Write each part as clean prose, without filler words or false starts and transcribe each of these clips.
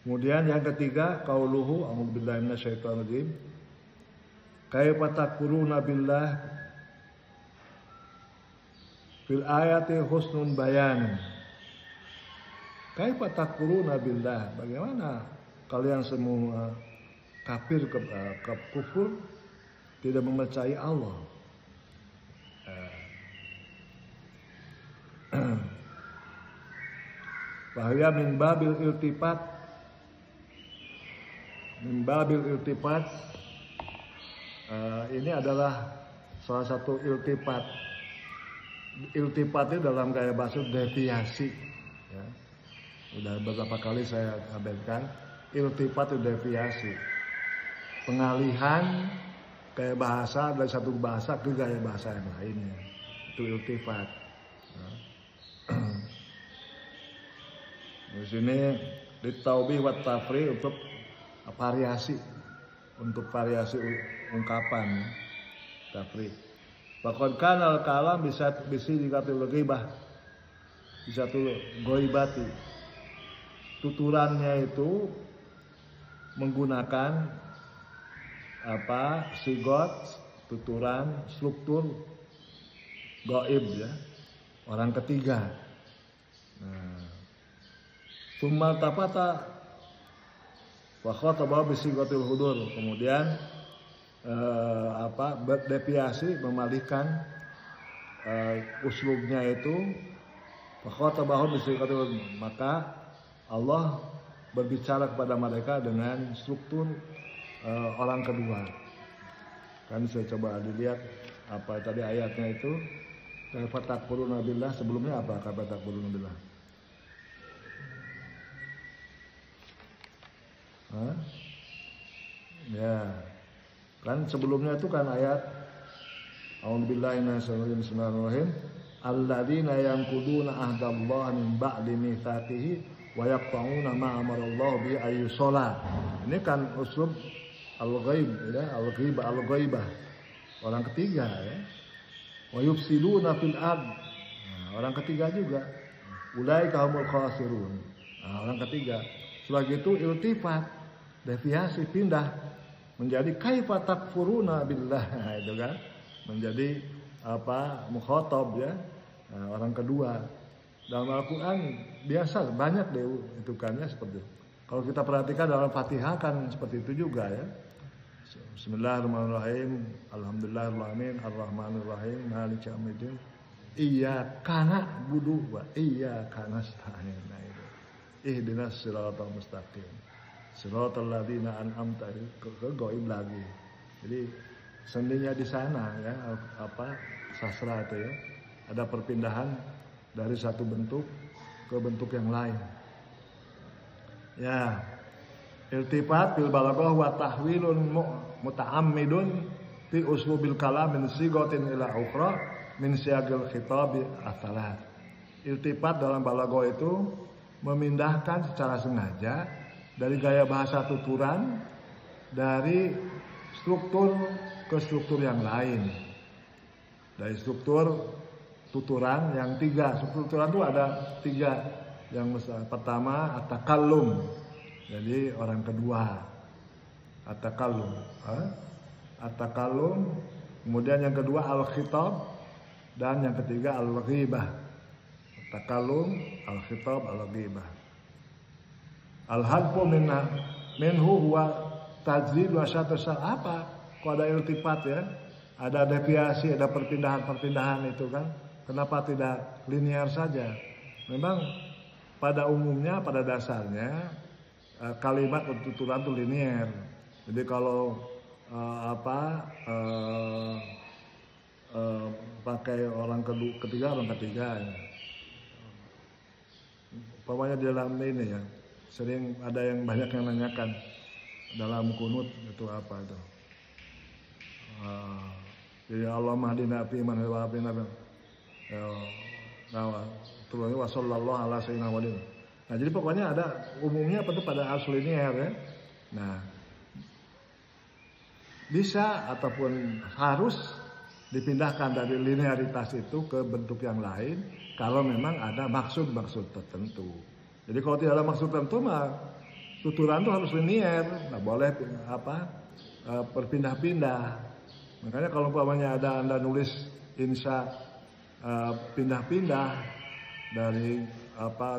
Kemudian yang ketiga, qauluhu a'udzubillahi minasyaitonirrajim. Kaifa takfuruna billah fil ayati husnun bayan. Kaifa takfuruna billah, bagaimana kalian semua kafir ke kufur, tidak mempercayai Allah. Bahaya min babil iltifat, ini adalah salah satu iltifat. Iltifat itu dalam gaya bahasa deviasi, ya. Udah beberapa kali saya sampaikan, iltifat itu deviasi, pengalihan gaya bahasa dari satu bahasa ke gaya bahasa yang lainnya, itu iltifat. Nah. Di sini ditaubih wa tafri untuk variasi, ungkapan, tafri. Bahkan kanal kalam bisa dikatakan ghibah, bisa tuh goibati. Tuturannya itu menggunakan sigot, tuturan, struktur gaib, ya, orang ketiga. Nah, summa tafata wa khataba bi sigatil hudur, kemudian berdeviasi, memalihkan uslubnya itu wa khatabahu bi sigatil hudur, maka Allah berbicara kepada mereka dengan struktur orang kedua. Kan saya coba dilihat apa tadi ayatnya itu, kaifa takfuruna billah, sebelumnya apa kaifa takfuruna billah? Ya, kan sebelumnya itu kan ayat a'udzubillahi minasyaitonir rajim, bismillahirrahmanirrahim, alladzina yanquduna ahdallahi min ba'di mitsaqihi wa yaqta'una ma amarallahu bi ayyusala. Ini kan uslub al-ghaib, ya, al-ghaibah, orang ketiga, ya. Wa yufsiduna fil ard, orang ketiga juga. Ulaika humul khasirun, orang ketiga. Setelah itu iltifat, deviasi, pindah menjadi kaifa takfuruna billah, itu kan menjadi mukhatab, ya, orang kedua. Dalam Al-Quran biasa banyak deh itu kan, ya, seperti itu. Kalau kita perhatikan dalam Fatihah kan seperti itu juga, ya. Bismillahirrahmanirrahim, alhamdulillahirrahmanirrahim, arrahmanirrahim, maliki yaumiddin, iyyaka na'budu wa iyyaka nasta'in. Ihdinas siratal mustaqim, siratal ladzina an'amta alaihim, ke gaib lagi. Jadi sendinya di sana, ya, sastra itu, ya, ada perpindahan dari satu bentuk ke bentuk yang lain. Ya, iltifat bil balaghah wa tahwilun muta'ammidun fi uslubil kalam min sigatin ila ukhra min siyagil khitab atsalat. Iltifat dalam balaghah itu memindahkan secara sengaja dari gaya bahasa tuturan, dari struktur ke struktur yang lain. Dari struktur tuturan yang tiga, struktur tuturan itu ada tiga. Yang pertama at-takallum, jadi orang kedua, at-takallum, at-takallum. Kemudian yang kedua al-khitab, dan yang ketiga al-ghibah. Takallum, al-khitab, al-ghibah. Al-hadfu minhu huwa tajzid wa syatasal. Apa? Kok ada iltifat, ya? Ada deviasi, ada perpindahan itu kan. Kenapa tidak linear saja? Memang pada umumnya, pada dasarnya kalimat tuturan itu linear. Jadi kalau pakai orang ketiga, orang ketiga, ya. Pokoknya di dalam ini, ya, sering ada yang banyak yang nanyakan dalam kunut itu apa itu. Jadi Allah mahdina fi man huwa fi nabi. Terus wasallallahu ala sayyidina Muhammad. Nah, jadi pokoknya ada umumnya apa itu pada asal linear, ya. Nah, bisa ataupun harus dipindahkan dari linearitas itu ke bentuk yang lain kalau memang ada maksud-maksud tertentu. Jadi kalau tidak ada maksud tertentu mah tuturan tuh harus linier, nggak boleh berpindah-pindah. Makanya kalau umpamanya ada Anda nulis insya pindah-pindah dari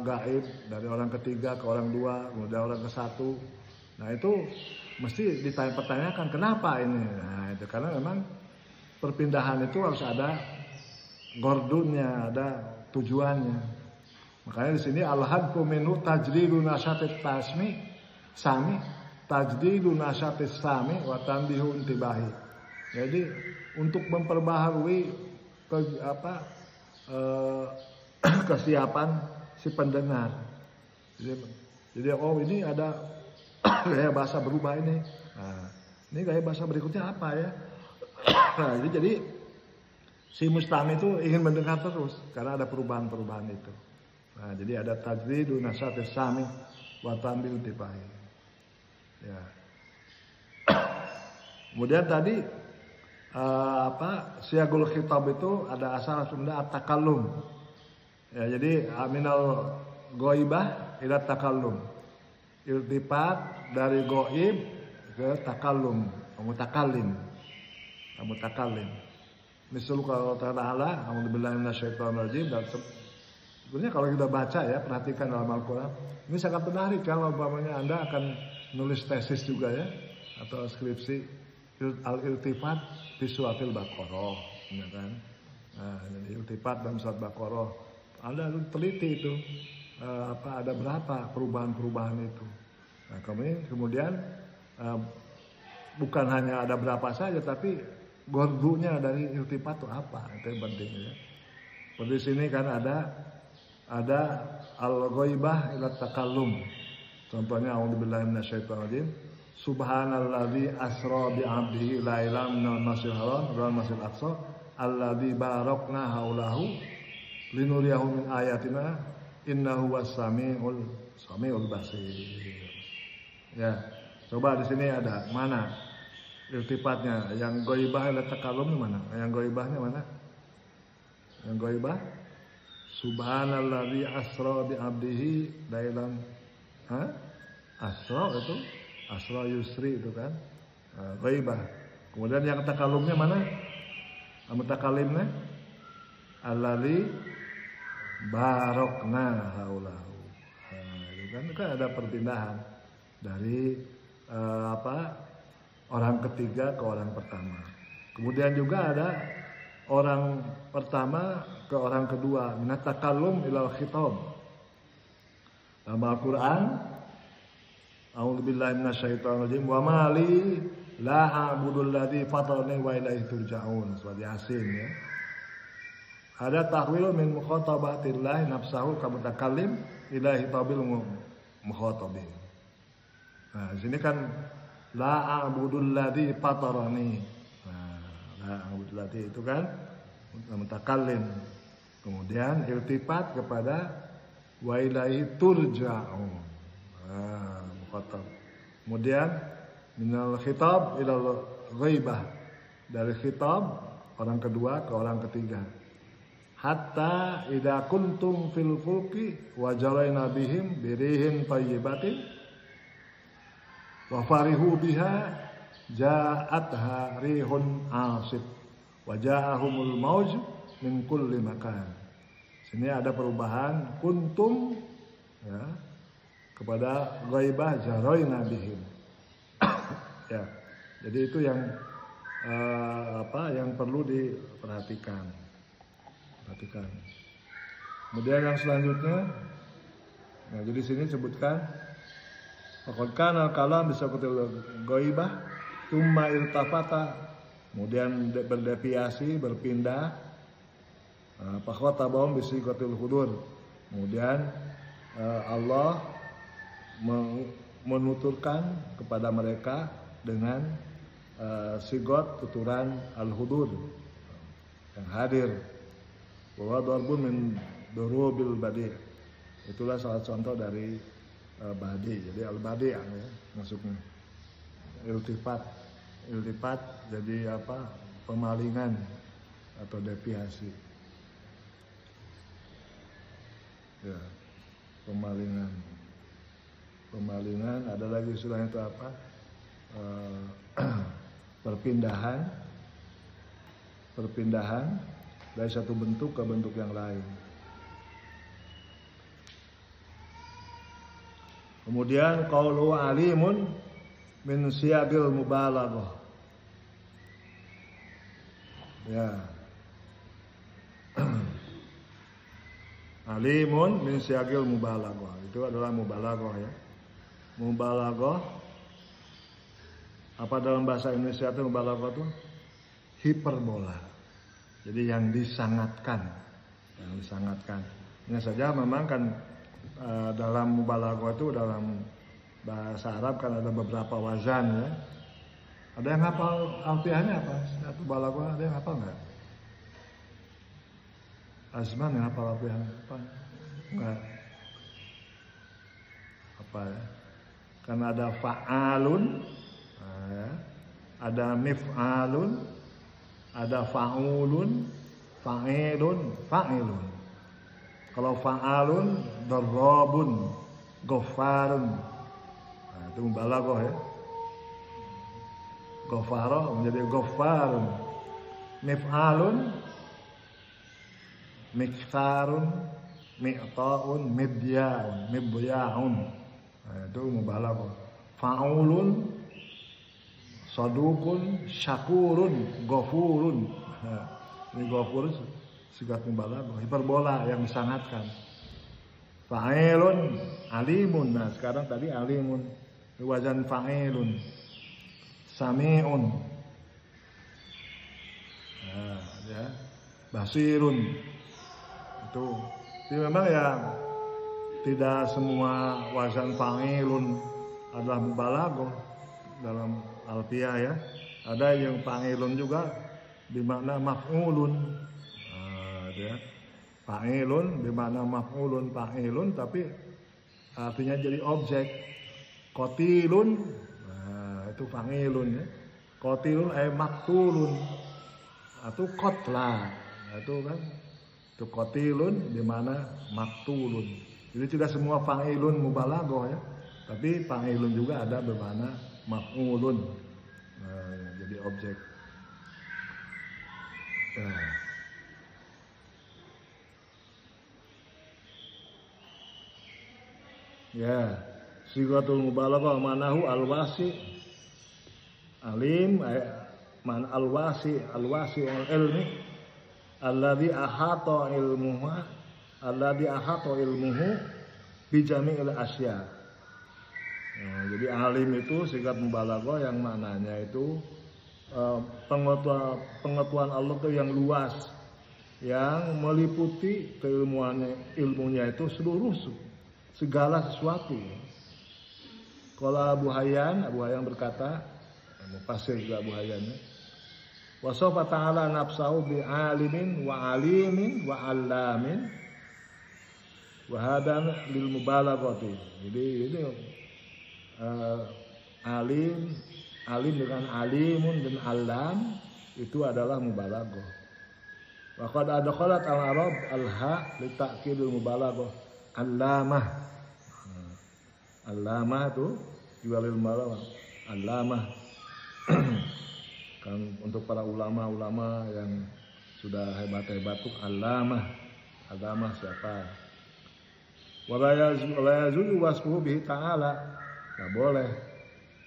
gaib, dari orang ketiga ke orang dua, kemudian orang ke satu, nah itu mesti dipertanyakan kenapa ini. Nah itu karena memang perpindahan itu harus ada gordunnya, ada tujuannya. Makanya di sini al-hadfu minhu tajdidu nasyatit sami tajdidu nasyatis sami wa tanbihu intibahi. Jadi untuk memperbaharui kesiapan si pendengar. Jadi ini ada gaya bahasa berubah ini. Nah, ini gaya bahasa berikutnya apa ya? Nah, jadi si mustami itu ingin mendengar terus karena ada perubahan-perubahan itu. Nah, jadi ada tajdidu nasyatis sami wa tanbihu intibahi. Ya. Kemudian tadi siagul khitab itu ada asal Sunda at-takallum. Ya, jadi minal ghaibah ila takallum. Iltifat dari ghaib ke takallum, mutakallim. Misal kalau ta'ala, a'udzubillahi minasyaitonir rajim, dan sebenarnya kalau kita baca ya, perhatikan dalam Al-Qur'an, ini sangat menarik kalau umpamanya Anda akan nulis tesis juga ya, atau skripsi al-iltifat fi suratil Baqarah, ya kan? Nah, jadi iltifat dalam surat Baqarah, Anda teliti itu ada berapa perubahan-perubahan itu. Nah, kemudian bukan hanya ada berapa saja, tapi gordunya dari iltifat itu apa? Itu yang penting ya. Seperti sini kan ada al-ghaibah ila takallum. Contohnya a'udzubillahi minasyaitonir rajim. Subhanalladzi asra bi 'abdihi lailan minal masjidil haram ila masjidil aqsa alladzi barakna haulahu linuriyahu min ayatina innahu was-sami'ul basir. Ya, coba di sini ada mana iltifatnya? Yang ghaibah ila takallum mana? Yang ghaibahnya mana? Yang ghaibah Subhanalladzi asra bi 'abdihi lailan. Asra itu asra yusri itu kan ghaibah. Kemudian yang takallumnya mana? Mutakallimnya alladzi barakna haulahu. Itu kan ada perpindahan dari orang ketiga ke orang pertama. Kemudian juga ada orang pertama ke orang kedua, minat takallum ilal khitab. Dalam Al-Qur'an, a'udzubillahi minasyaitonir rajim, wa ma li la a'budul ladzi fatarani wa ilaihi turja'un. Surat Yasin ya. Ada tahwil min mukhatabatillahi nafsahu ka mutakallim ila hitabil mukhatabin. Nah, di sini kan la a'budul ladzi fatarani. Nah, a'budul ladzi itu kan mutakallim. Kemudian iltifat kepada wa ilaihi turja'un. Mukhatab. Kemudian minal khitab ilal ghaibah. Dari khitab orang kedua ke orang ketiga. Hatta idza kuntum fil fulki wa jaraina bihim birihin thayyibatin wa farihu biha ja'atha rihun asif wa ja'ahumul mauj min kulli makan. Sini ada perubahan kuntum ya kepada ghaibah jaraina bihim. Ya. Jadi itu yang yang perlu diperhatikan. Kemudian yang selanjutnya, nah jadi sini sebutkan faqad kana al-kalam bisaqatil ghaibah tsumma iltafata, kemudian berdeviasi, berpindah, fakhatabahum bisiqatil hudur. Kemudian Allah menuturkan kepada mereka dengan sigot tuturan al-hudur yang hadir. Bahwa darbun min durubil badi. Itulah salah contoh dari badi. Jadi al-badi ya maksudnya. Iltifat jadi pemalingan atau deviasi. Ya, pemalingan. Pemalingan, ada lagi istilahnya itu apa? Perpindahan dari satu bentuk ke bentuk yang lain. Kemudian qaulu alimun min siyagil mubalaghah. Ya. Alimun min siyagil mubalaghah. Itu adalah mubalaghah ya. Mubalaghah apa dalam bahasa Indonesia itu mubalaghah itu hiperbola. Jadi yang disangatkan. Hanya saja memang kan dalam mubalaghah itu dalam bahasa Arab kan ada beberapa wazan ya. Ada yang hafal alfiahnya apa? Satu balaghah ada yang hafal nggak? Azman yang hafal alfiahnya apa? Enggak. Apa ya? Karena ada fa'alun, ya. Ada mif'alun, ada fa'ulun, fa'ilun. Kalau fa'alun, darrabun, ghafarun. Nah, itu mubalaghah ya. Ghafara menjadi ghafarun. Mif'alun, mikfarun, mi'ta'un, mibyaun. Nah, itu mubalaghah. Fa'ulun, sadukun, syakurun, ghafurun. Nah, ini ghafurun sigat mubalaghah, hiperbola yang disangatkan. Fa'ilun, alimun. Nah, sekarang tadi alimun. Wazan fa'ilun. Sami'un. Nah, ya. Basirun. Itu. Jadi memang ya tidak semua wazan fa'ilun adalah mubalaghah dalam alfiah ya. Ada yang fa'ilun juga bermakna maf'ulun. Nah, ya. Fa'ilun bermakna maf'ulun, fa'ilun tapi artinya jadi objek. Qatilun. Nah, itu fa'ilun ya. Qatilun ay maktulun. Atau qatla. Nah, itu kan itu qatilun bermakna maktulun. Jadi tidak semua fa'ilun mubalaghah ya. Tapi fa'ilun juga ada bermakna maf'ulun. Nah, jadi objek. Nah. Ya, sigatul mubalaghah manahu alwasi alim man alwasi ilmi alladhi ahata ilmuhu bi jami'il asya. Nah, jadi alim itu sigat mubalaghah yang maknanya itu pengetahuan Allah itu yang luas, yang meliputi ilmunya itu seluruh segala sesuatu. Kalau Abu Hayyan berkata, mufassir juga Abu Hayyan, wasofa ta'ala nafsahu bi alimin wa alimin wa allamin wa hadan lil mubalaghati. Jadi ini alim dengan alimun dan allam itu adalah mubalaghah. Wa qad adkhalat al-arab al-ha li ta'kidil mubalaghah. Allamah. Allamah itu juga lil mubalaghah. Allamah. Kan untuk para ulama yang sudah hebat-hebat tuh allamah siapa? Wala yazulu wasfuhu bihi ta'ala. Enggak boleh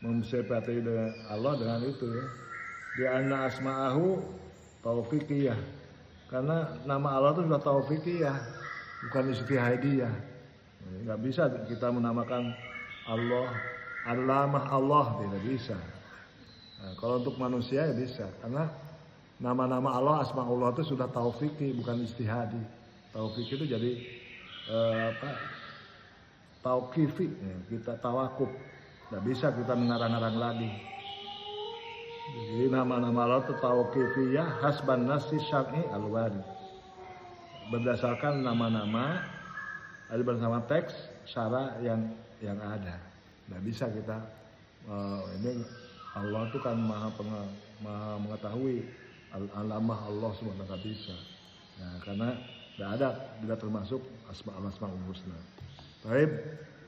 mensifati Allah dengan itu ya. Di anna asma'ahu taufiqiyah. Karena nama Allah itu sudah taufiqiyah, bukan istihadiyah. Enggak bisa kita menamakan Allah allamah Allah, tidak bisa. Nah, kalau untuk manusia ya bisa, karena nama-nama Allah, asmaullah itu sudah taufiqi, bukan istihadi. Taufik itu jadi tauqifi, ya, kita tawakuf. Tidak bisa kita mengarang-arang lagi. Jadi nama-nama Allah itu tauqifiyah hasban nasi syar'i al-wari. Berdasarkan nama-nama, ada bersama teks syara yang ada. Tidak bisa kita ini Allah itu kan maha mengetahui alamah Allah semua, nggak bisa. Nah, karena tidak termasuk asmaul husna. Baik,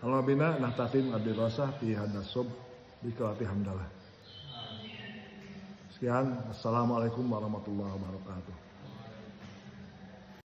Alhamdulillah nahtatim ad-dirasah fi hadzal sub bi qiraati hamdalah. Sekian, assalamualaikum warahmatullahi wabarakatuh.